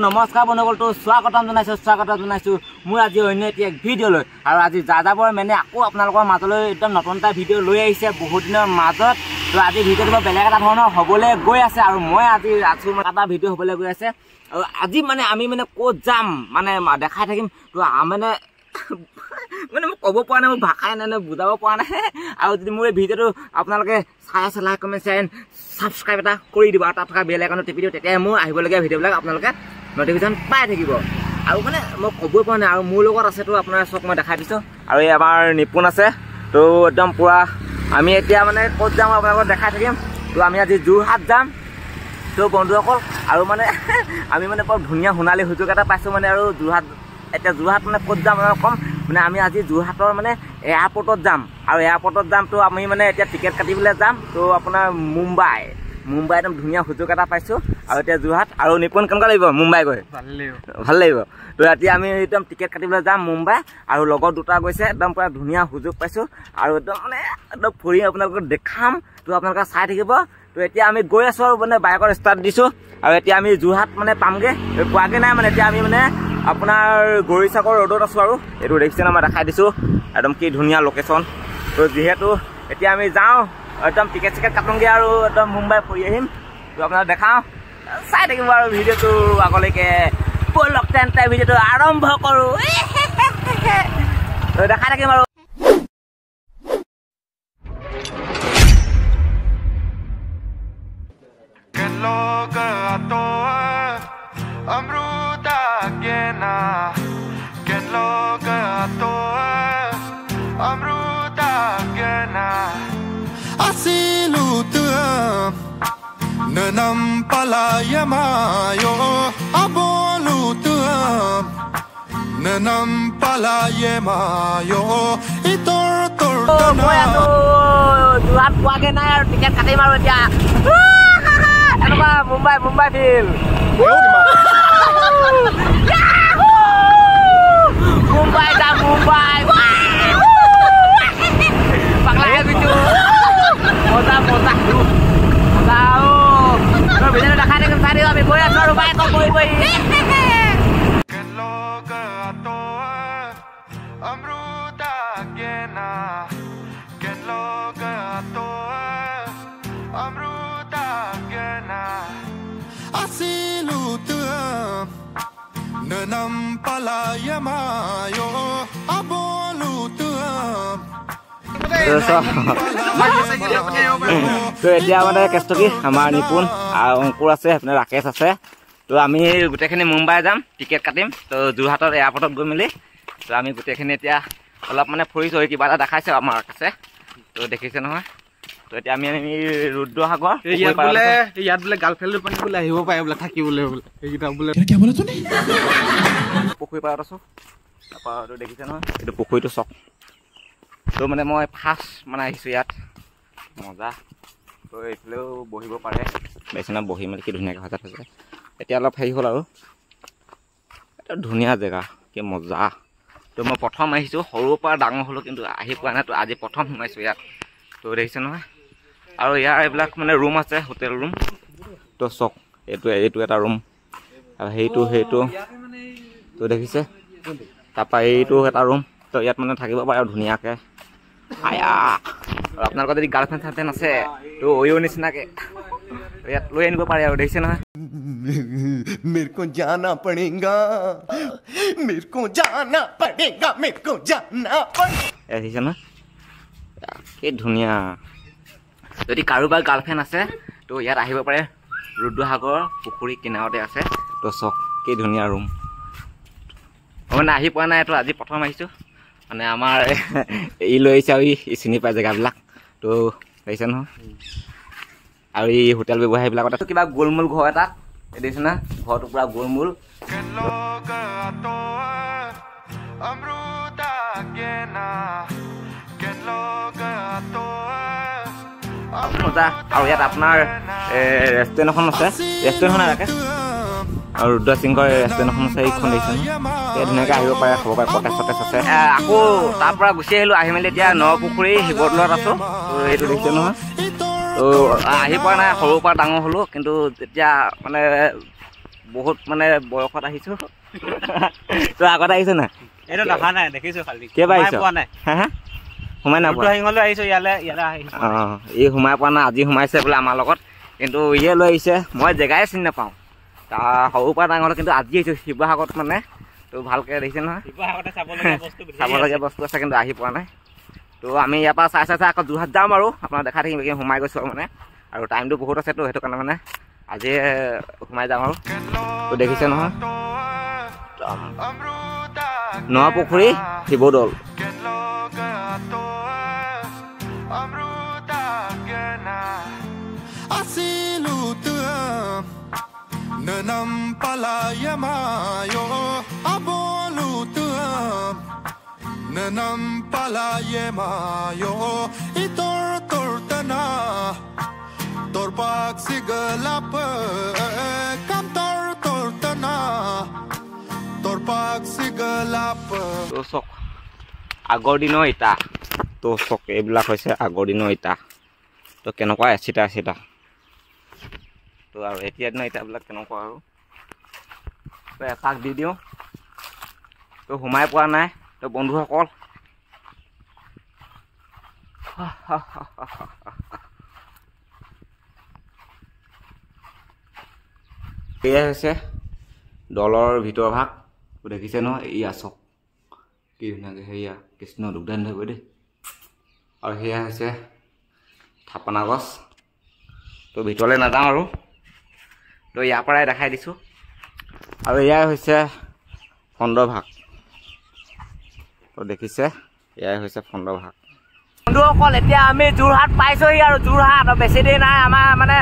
নমস্কাৰ বন্ধুসকল, স্বাগতম জনাইছোঁ মোৰ আজি অন্য এটি এক ভিডিঅ'লৈ। আৰু আজি যাযাবৰ মেনে আকৌ আপোনালোকৰ মাজলৈ একদম নতুন এটা ভিডিঅ' লৈ আহিছে বহুত দিনৰ মাজত। তো আজি ভিডিঅ'টো বেলেগ এটা ধৰণৰ হ'বলৈ গৈ আছে আৰু মই আজি এটা ভিডিঅ' হ'বলৈ গৈ আছে। আৰু আজি মানে আমি ক'ত যাম মানে দেখাই থাকিম। তো মানে মই ক'ব পৰা নাই, মোৰ ভাষাই নাই, বুজাব পৰা নাই। আৰু যদি মোৰ এই ভিডিঅ'টো আপোনালোকে চাই আছে, লাইক কমেণ্ট শ্বেয়াৰ ছাবস্ক্ৰাইব এটা কৰি দিব আৰু তাত থকা বেল আইকনটো টিপি দিব, তেতিয়া মোৰ আহিবলগীয়া ভিডিঅ'বিলাক আপোনালোকে নটিফিকেশ্যন পাই থাকিব। আৰু মানে মই ক'বই পৰা নাই। আৰু মোৰ লগত আছেতো আপোনাৰ চক মই দেখাই দিছোঁ, আৰু এই আমাৰ নিপুণ আছে। তো একদম পূৰা আমি এতিয়া মানে ক'ত যাম আপোনালোকক দেখাই থাকিম। তো আমি আজি যোৰহাট যাম তো বন্ধুসকল। আৰু মানে আমি মানে বৰ ধুনীয়া সোণালী সুযোগ এটা পাইছোঁ মানে। আৰু যোৰহাট মানে ক'ত যাম আপোনালোকক ক'ম। মানে আমি আজি যোৰহাটৰ মানে এয়াৰপৰ্টত যাম। আৰু এয়াৰপৰ্টত যাম তো আমি মানে এতিয়া টিকেট কাটিবলৈ যাম। তো আপোনাৰ মুম্বাই একদম ধুনীয়া সুযোগ এটা পাইছোঁ। আৰু এতিয়া যোৰহাট আৰু নিপুণ কেনেকুৱা লাগিব মুম্বাই গৈ? ভাল লাগিব। তো ৰাতি আমি একদম টিকেট কাটিবলৈ যাম মুম্বাই। আৰু লগৰ দুটা গৈছে, একদম পূৰা ধুনীয়া সুযোগ পাইছোঁ। আৰু একদম মানে একদম ফুৰি আপোনালোকক দেখাম। তো আপোনালোকে চাই থাকিব। তো এতিয়া আমি গৈ আছোঁ আৰু মানে বাইকৰ ষ্টাৰ্ট দিছোঁ। আৰু এতিয়া আমি যোৰহাট মানে পামগৈ, পোৱাগৈ নাই মানে। এতিয়া আমি মানে আপোনাৰ গৌৰীসাগৰ ৰোডত আছোঁ। আৰু এইটো দেখিছে মই দেখাই দিছোঁ, একদম কি ধুনীয়া লোকেশ্যন। তো যিহেতু এতিয়া আমি যাওঁ, একদম টিকেট চিকেট কাটোঁগৈ আৰু একদম মুম্বাই ফুৰি আহিম। তো আপোনাক দেখাওঁ, চাই থাকিব আৰু ভিডিঅ'টো আগলৈকে। ব'লক তেন্তে ভিডিঅ'টো আৰম্ভ কৰোঁ। তো দেখাই থাকিম আৰু। Nanam palayamayo abolutuam nanam palayamayo itor মই আছো যোৰহাট পোৱাগৈ নাই আৰু টিকেট কাটিম আৰু এতিয়া এনেকুৱা মুম্বাই ফিল মুম্বাই যাম মুম্বাই পাগলাই গৈছোঁ মজা ভিডিঅ'টো দেখাই থাকিম, চাই থাকিব। আমি গৈ আছোঁ আৰু বাইক গৈ asilutuam nanam palayamayo abolutuam তো এতিয়া মানে কেছটো কি, আমাৰ নিপুণ আৰু অংকুৰ আছে, আপোনাৰ ৰাকেশ আছে। তো আমি গোটেইখিনি মুম্বাই যাম, টিকেট কাটিম। তো যোৰহাটৰ এয়াৰপৰ্টত গৈ মেলি তো আমি গোটেইখিনি এতিয়া অলপ মানে ফুৰিছোঁ। কিবা এটা দেখাইছে আমাৰ কাছে, তো দেখিছে নহয়। তো এতিয়া আমি ৰুদ্ৰসাগৰ ইয়াত বোলে গাৰ্লফ্ৰেণ্ডৰ পানী বোলে আহিব পাৰে বোলে, থাকিবলৈ বোলে সেইকেইটা বোলে পুখুৰী পাৰত আছোঁ। তাৰপৰা এইটো দেখিছে নহয়, এইটো পুখুৰীটো চক। তো মানে মই ফাৰ্ষ্ট মানে আহিছোঁ ইয়াত, মজা। তো এইফালেও বহিব পাৰে, বেচিনাত বহি মেলি কি ধুনীয়াকৈ সজাই থৈছে। এতিয়া অলপ হেৰি হ'ল আৰু এটা ধুনীয়া জেগা, কি মজা। তো মই প্ৰথম আহিছোঁ, সৰুৰ পৰা ডাঙৰ হ'লোঁ কিন্তু আহি পোৱা নাই। তো আজি প্ৰথম সোমাইছোঁ ইয়াত। তো দেখিছে নহয়। আৰু ইয়াৰ এইবিলাক মানে ৰুম আছে, হোটেল ৰুম। তো চক এইটো এটা ৰুম, আৰু সেইটো তো দেখিছে। তাৰপৰা এইটো এটা ৰুম। তো ইয়াত মানে থাকিব পাৰে আৰু ধুনীয়াকৈ। আয়া, আৰু আপোনালোকৰ যদি গাৰ্লফ্ৰেণ্ড চাৰ্লফ্ৰেণ্ড আছে তো অয়ো নিচিনাকৈ ইয়াত লৈ আনিব পাৰে আৰু দেখিছে নহয়। मेरे को जाना पड़ेगा দেখিছে নহয়, কি ধুনীয়া। যদি কাৰোবাৰ গাৰ্লফ্ৰেণ্ড আছে তো ইয়াত আহিব পাৰে। ৰুদ্ৰসাগৰ পুখুৰী কিনাৰতে আছে। তো চক কি ধুনীয়া ৰুম। মই মানে আহি পোৱা নাই, তো আজি প্ৰথম আহিছোঁ। মানে আমাৰ ই লৈ আহিছে আৰু ই চিনি পায় জেগাবিলাক। তো দেখিছে নহয়। আৰু এই হোটেল ব্যৱসায়ীবিলাকত কিবা গোলমোল ঘৰ এটা দেখিছে না, ঘৰটো পূৰা গোলমোল। মজা। আৰু ইয়াত আপোনাৰ ৰেষ্টুৰেণ্ট এখন আছে, ৰেষ্টুৰেণ্টখন ৰাখে। আৰু ৰুদ্ৰ সিংহৰ ৰেষ্টুৰেণ্ট এখন আছে, এইখন দেখিছে নহয়। ধুনীয়াকৈ আহিব পাৰে, খাব পাৰে, কটেজ চটেজ আছে। আকৌ তাৰ পৰা গুচি আহিলোঁ, আহি মেলি এতিয়া নপুখুৰী শিৱদৌলত আছোঁ। এইটো দেখিছে নহয়। তো আহি পৰা নাই, সৰুৰ পৰা ডাঙৰ হ'লোঁ, কিন্তু যেতিয়া মানে বহুত মানে বয়সত আহিছোঁ তই আগত আহিছ না এইটো দেখা নাই দেখিছোঁ খালি কেইবাৰ আহিছ পোৱা নাই হা সোমাই নাপোৱা আহিছোঁ ইয়ালৈ আহিছোঁ অঁ ই সোমাই পোৱা নাই আজি সোমাইছে বোলে আমাৰ লগত কিন্তু ইয়ে লৈ আহিছে মই জেগাই চিনি নাপাওঁ তাৰ সৰুৰ পৰা ডাঙৰ কিন্তু আজি আহিছোঁ শিৱসাগৰত মানে তো ভালকৈ দেখিছে নহয় শিৱসাগৰতে চাবলগীয়া বস্তু আছে কিন্তু আহি পোৱা নাই তো আমি ইয়াৰ পৰা চাই আকৌ যোৰহাট যাম আৰু আপোনাক দেখাই থাকিম সোমাই গৈছোঁ মানে আৰু টাইমটো বহুত আছেতো সেইটো কাৰণে মানে আজি সোমাই যাম আৰু তো দেখিছে নহয় নপুখুৰী Sivadol Nanampalaye-mayo abolutuam Nanampalaye-mayo itor-tortana Torpak sigalap kam tor-tortana Torpak sigalap তো চক আগৰ দিনৰ ইটা তো চক এইবিলাক হৈছে আগৰ দিনৰ ইটা তো কেনেকুৱা এচিটা তো আৰু এতিয়া দিনৰ ইটাবিলাক কেনেকুৱা আৰু তো এপাক দি দিওঁ তো সোমাই পোৱা নাই তো বন্ধুসকল এয়াই হৈছে দলৰ ভিতৰ ভাগ দেখিছে নহয় এয়া চক কি ধুনীয়াকৈ সেয়া কৃষ্ণ দুগ্ধান ধৰিব দেই আৰু সেয়া হৈছে থাপনা গছ তো ভিতৰলৈ নাযাওঁ আৰু তো ইয়াৰ পৰাই দেখাই দিছোঁ আৰু এয়াই হৈছে ফন্দভাগ তো দেখিছে এয়াই হৈছে ফন্দভাগ বন্ধুসকল এতিয়া আমি যোৰহাট পাইছোঁহি আৰু যোৰহাট বেছি দেৰি নাই আমাৰ মানে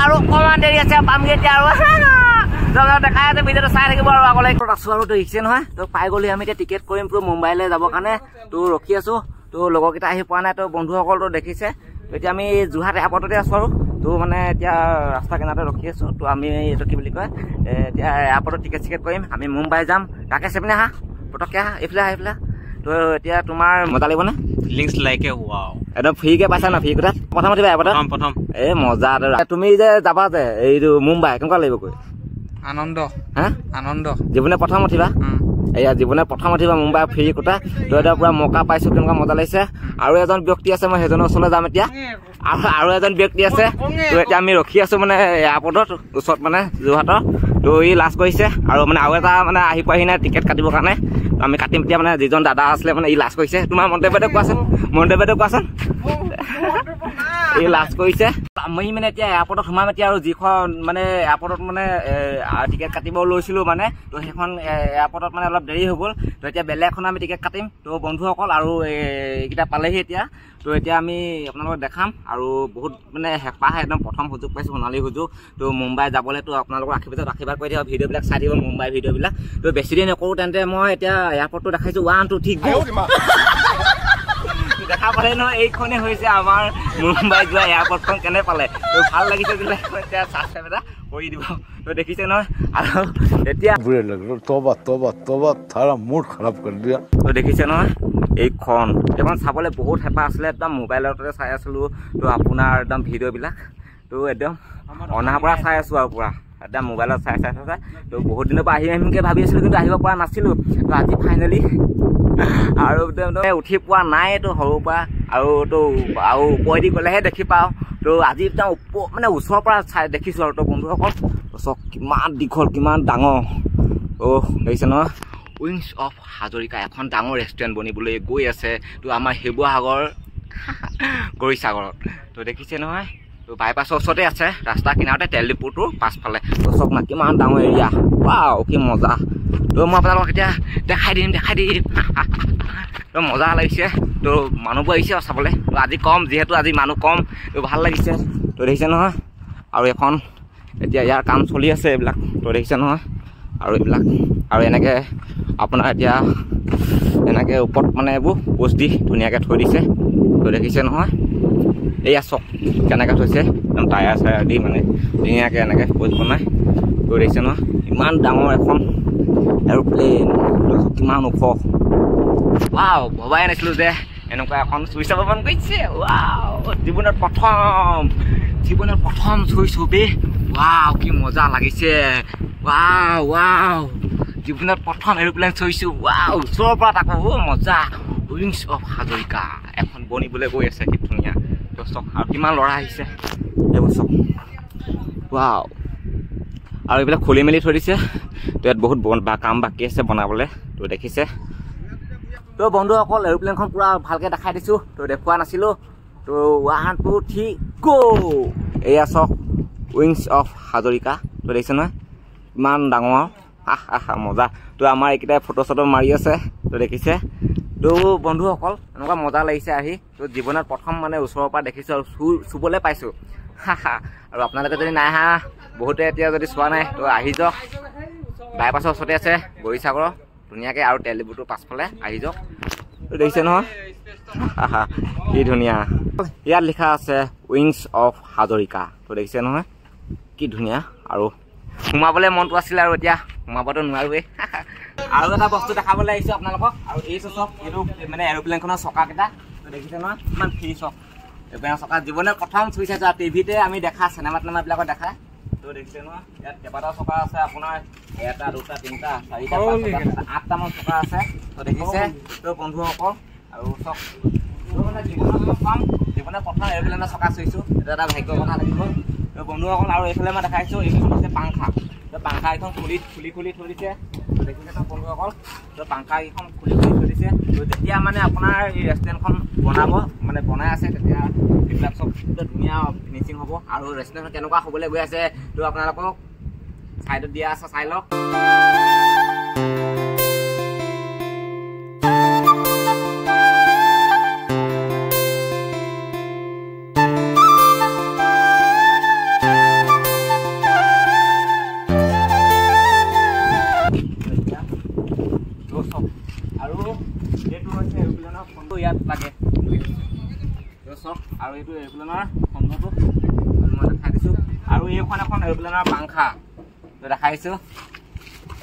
আৰু অকণমান দেৰি আছে পামগৈ এতিয়া আৰু দেখাই আছে ভিডিঅ'টো চাই থাকিব আৰু আগলৈ আছোঁ আৰু তো দেখিছে নহয় তো পাই গ'লি আমি এতিয়া টিকেট কৰিম তো মুম্বাইলৈ যাবৰ কাৰণে তো ৰখি আছোঁ তো লগৰকেইটা আহি পোৱা নাই তো বন্ধুসকলতো দেখিছে এতিয়া আমি যোৰহাট এয়াৰপৰ্টতে আছোঁ আৰু তো মানে এতিয়া ৰাস্তা কিনাৰতে ৰখি আছোঁ তো আমি এইটো কি বুলি কয় এতিয়া এয়াৰপৰ্টত টিকেট চিকেট কৰিম আমি মুম্বাই যাম তাকে চেপিনে আহা পটককৈ আহা এইফালে তো এতিয়া তোমাৰ মজা লাগিবনে ফিলিংছ লাইকে ৱাও একদম ফ্ৰীকে পাইছা না ফ্ৰী কথাত প্ৰথম উঠিবা এয়াৰপৰ্টত প্ৰথম এই মজা তুমি যে যাবা যে এইটো মুম্বাই কেনেকুৱা লাগিব কৈ আনন্দ হা আনন্দ জীৱনে প্ৰথম উঠিবা এয়া জীৱনে প্ৰথম উঠিবা মুম্বাই ফ্ৰী কোটা তো এতিয়া পুৰা মৌকা পাইছোঁ কেনেকুৱা মজা লাগিছে আৰু এজন ব্যক্তি আছে মই সেইজনৰ ওচৰলৈ যাম এতিয়া আৰু এজন ব্যক্তি আছে তো এতিয়া আমি ৰখি আছোঁ মানে এয়াৰপৰ্টত ওচৰত মানে যোৰহাটৰ তো ই লাজ কৰিছে আৰু মানে আৰু এটা মানে আহি পোৱাহি নাই টিকেট কাটিবৰ কাৰণে আমি কাটিম এতিয়া মানে যিজন দাদা আছিলে মানে ই লাজ কৰিছে তোমাৰ মন্তব্যটো কোৱাচোন এই লাজ কৰিছে আমি মানে এতিয়া এয়াৰপৰ্টত সোমাম এতিয়া আৰু যিখন মানে এয়াৰপৰ্টত মানে টিকেট কাটিব লৈছিলোঁ মানে তো সেইখন এয়াৰপৰ্টত মানে অলপ দেৰি হৈ গ'ল তো এতিয়া বেলেগ এখন আমি টিকেট কাটিম তো বন্ধুসকল আৰু এইকেইটা পালেহি এতিয়া তো এতিয়া আমি আপোনালোকক দেখাম আৰু বহুত মানে হেঁপাহ একদম প্ৰথম সুযোগ পাইছোঁ সোণালী সুযোগ তো মুম্বাই যাবলৈ তো আপোনালোকৰ আশীৰ্বাদ কৰি থাকিব ভিডিঅ'বিলাক চাই থাকিব মুম্বাই ভিডিঅ'বিলাক তো বেছি দেৰি নকৰোঁ তেন্তে মই এতিয়া এয়াৰপৰ্টটো দেখাইছোঁ 1 2 ঠিক দেখা পালে নহয় এইখনেই হৈছে আমাৰ মুম্বাই যোৱা এয়াৰপৰ্টখন কেনে পালে তো ভাল লাগিছে দিলে এতিয়া ছাবস্ক্ৰাইব এটা কৰি দিব তো দেখিছে নহয় আৰু এতিয়া মুড খাৰাপ কৰি দিয়া তো দেখিছে নহয় এইখন চাবলৈ বহুত হেঁপাহ আছিলে একদম মোবাইলতে চাই আছিলোঁ তো আপোনাৰ একদম ভিডিঅ'বিলাক তো একদম অনাৰ পৰা চাই আছোঁ আৰু পূৰা একদম মোবাইলত চাই তো বহুত দিনৰ পৰা আহিমকৈ ভাবি আছিলোঁ কিন্তু আহিব পৰা নাছিলোঁ তো আজি ফাইনেলি আৰু উঠি পোৱা নাই তো সৰুৰ পৰা আৰু ওপৰেদি গ'লেহে দেখি পাওঁ তো আজি একদম মানে ওচৰৰ পৰা চাই দেখিছোঁ আৰু তো বন্ধুসকল চক কিমান দীঘল কিমান ডাঙৰ দেখিছে নহয় উইংছ অফ হাজৰিকা এখন ডাঙৰ ৰেষ্টুৰেণ্ট বনিবলৈ গৈ আছে তো আমাৰ শিৱসাগৰ গৌৰীসাগৰত তো দেখিছে নহয় তো বাইপাছৰ ওচৰতে আছে ৰাস্তা কিনাৰতে তেল ডিপুটোৰ পাছফালে তো চক না কিমান ডাঙৰ এৰিয়া ৱাও কি মজা তো মই আপোনালোকক এতিয়া দেখাই দিম তো মজা লাগিছে তো মানুহবোৰ আহিছে আৰু চাবলৈ তো আজি কম যিহেতু আজি মানুহ কম তো ভাল লাগিছে তো দেখিছে নহয় আৰু এখন এতিয়া ইয়াৰ কাম চলি আছে এইবিলাক তো দেখিছে নহয় আৰু এইবিলাক আৰু এনেকৈ আপোনাৰ এতিয়া এনেকৈ ওপৰত মানে এইবোৰ পোষ্ট দি ধুনীয়াকৈ থৈ দিছে তো দেখিছে নহয় এয়া চক কেনেকৈ থৈছে একদম টায়াৰ চায়াৰ দি মানে ধুনীয়াকৈ এনেকৈ পোষ্ট বনাই তো দেখিছে নহয় ইমান ডাঙৰ এখন এৰোপ্লেন কিমান ওখ ৱাও ভবাই নাছিলোঁ যে এনেকুৱা এখন চুই চাব মন কৰিছে ৱাও জীৱনৰ প্ৰথম চুই ছবি ৱাও কি মজা লাগিছে ৱাও জীৱনত প্ৰথম এৰোপ্লেন চৈছো ৱাও ওচৰৰ পৰা তাকো মজা উইংছ অফ হাজৰিকা এখন বনিবলৈ গৈ আছে কি ধুনীয়া দৰ্শক আৰু কিমান ল'ৰা আহিছে এইবোৰ চক ৱাও আৰু এইবিলাক খুলি মেলি থৈ দিছে তো ইয়াত বহুত কাম বাকী আছে বনাবলৈ তো দেখিছে তো বন্ধুসকল এৰোপ্লেনখন পুৰা ভালকৈ দেখাই দিছোঁ তো দেখুওৱা নাছিলোঁ তো 1 2 3 গো এয়া চক উইংছ অফ হাজৰিকা তো দেখিছে নহয় ইমান ডাঙৰ মজা তো আমাৰ এইকেইটাই ফটো চটো মাৰি আছে তো দেখিছে তো বন্ধুসকল এনেকুৱা মজা লাগিছে আহি তো জীৱনত প্ৰথম মানে ওচৰৰ পৰা দেখিছোঁ আৰু চুবলৈ পাইছোঁ আৰু আপোনালোকে যদি নাই আহা বহুতে এতিয়া যদি চোৱা নাই তো আহি যাওক বাইপাছৰ ওচৰতে আছে বৰিসাগৰ ধুনীয়াকৈ আৰু তেলডিপুটোৰ পাছফালে আহি যাওক তো দেখিছে নহয় কি ধুনীয়া ইয়াত লিখা আছে উইংছ অফ হাজৰিকা তো দেখিছে নহয় কি ধুনীয়া আৰু সোমাবলৈ মনটো আছিলে আৰু এতিয়া সোমাবতো নোৱাৰোৱেই আৰু এটা বস্তু দেখাবলৈ আহিছোঁ আপোনালোকক আৰু এই চক এইটো মানে এৰোপ্লেনখনৰ চকাকেইটা তো দেখিছে নহয় ইমান ফ্ৰী চক এৰোপ্লেনৰ চকা জীৱনৰ প্ৰথম চুই চাইছোঁ আৰু টিভিতে আমি দেখা চিনেমাবিলাকত দেখা তো দেখিছে নহয় ইয়াত কেইবাটাও চকা আছে আপোনাৰ 1 2 3 4 8টামান চকা আছে তো দেখিছে তো বন্ধুসকল আৰু চক মানে জীৱনৰ প্ৰথম এৰোপ্লেনৰ চকা চুইছোঁ এটা এটা ভাগ্যৰ কথা লাগিব তো বন্ধুসকল আৰু এইফালে মই দেখাইছোঁ এইখন হৈছে পাংখা তো পাংখা এইখন খুলি থৈ দিছে দেখিছে ন বন্ধুসকল তো পাংখা এইখন খুলি থৈ দিছে তো যেতিয়া মানে আপোনাৰ এই ৰেষ্টুৰেণ্টখন বনাব মানে বনাই আছে তেতিয়া এইবিলাক চব ধুনীয়া ফিনিচিং হ'ব আৰু ৰেষ্টুৰেণ্টখন কেনেকুৱা হ'বলৈ গৈ আছে তো আপোনালোকক চাইডত দিয়া আছে চাই লওক আৰু এইটো হৈছে এৰোপ্লেনৰ ফোনটো ইয়াত লাগে চক আৰু এইটো এৰোপ্লেনৰ ফোনটো মই দেখাই দিছোঁ আৰু এইখন এখন এৰোপ্লেনৰ পাংখা তো দেখাইছোঁ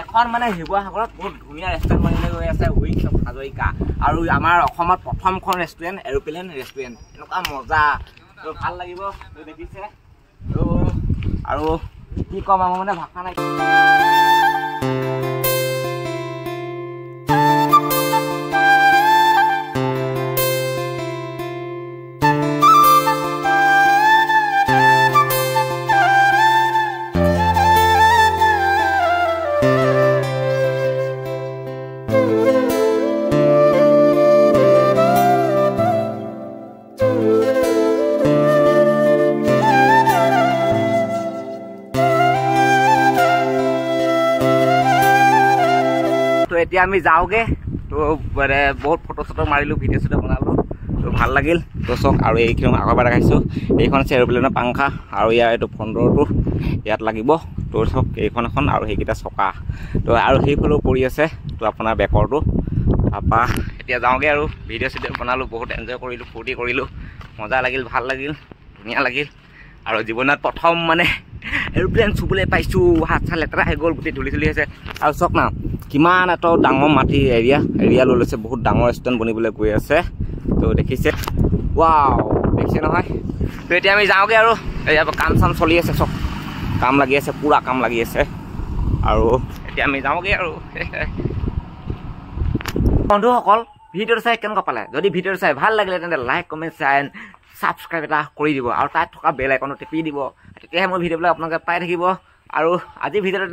এখন মানে শিৱসাগৰত বহুত ধুনীয়া ৰেষ্টুৰেণ্ট বনিবলৈ গৈ আছে উইংছ অফ হাজৰিকা আৰু আমাৰ অসমত প্ৰথমখন ৰেষ্টুৰেণ্ট এৰোপ্লেন ৰেষ্টুৰেণ্ট এনেকুৱা মজা তো ভাল লাগিব তো দেখিছে তো আৰু কি ক'ম আমাৰ মানে ভাষা নাই এতিয়া আমি যাওঁগে তো বহুত ফটো চটো মাৰিলোঁ ভিডিঅ' চটো বনালোঁ তো ভাল লাগিল তো চক আৰু এইখন আগৰবাৰ দেখাইছোঁ এইখন আছে এৰোপ্লেনৰ পাংখা আৰু ইয়াৰ এইটো ফন্দৰটো ইয়াত লাগিব তো চক এইখন এখন আৰু সেইকেইটা চকা তো আৰু সেইফালেও পৰি আছে তো আপোনাৰ বেকৰটো তাৰপৰা এতিয়া যাওঁগৈ আৰু ভিডিঅ' চিডিঅ' বনালোঁ বহুত এনজয় কৰিলোঁ ফূৰ্তি কৰিলোঁ মজা লাগিল ভাল লাগিল ধুনীয়া লাগিল আৰু জীৱনত প্ৰথম মানে এৰোপ্লেন চুবলৈ পাইছোঁ হাত চাত লেতেৰা হৈ গ'ল গোটেই ধূলি চুলি হৈছে আৰু চক না কিমান এটা ডাঙৰ মাটি এৰিয়া লৈ লৈছে বহুত ডাঙৰ ৰেষ্টুৰেণ্ট বনিবলৈ গৈ আছে তো দেখিছে ৱাও দেখিছে নহয় তো এতিয়া আমি যাওঁগৈ আৰু ইয়াৰ কাম চাম চলি আছে চব কাম লাগি আছে পুৰা কাম লাগি আছে আৰু এতিয়া আমি যাওঁগৈ আৰু বন্ধুসকল ভিডিঅ'টো চাই কেনেকুৱা পালে যদি ভিডিঅ'টো চাই ভাল লাগিলে তেন্তে লাইক কমেণ্ট শ্বেয়াৰ ছাবস্ক্ৰাইব এটা কৰি দিব আৰু তাত থকা বেল আইকনটো টিপি দিব তেতিয়াহে মোৰ ভিডিঅ'বিলাক আপোনালোকে পাই থাকিব আৰু আজি ভিডিঅ'টো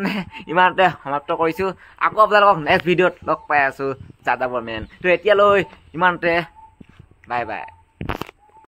ইমানতে সমাপ্ত কৰিছোঁ আকৌ আপোনালোকক নেক্সট ভিডিঅ'ত লগ পাই আছোঁ যাদৱৰ মেন তো এতিয়ালৈ ইমানতে বাই বাই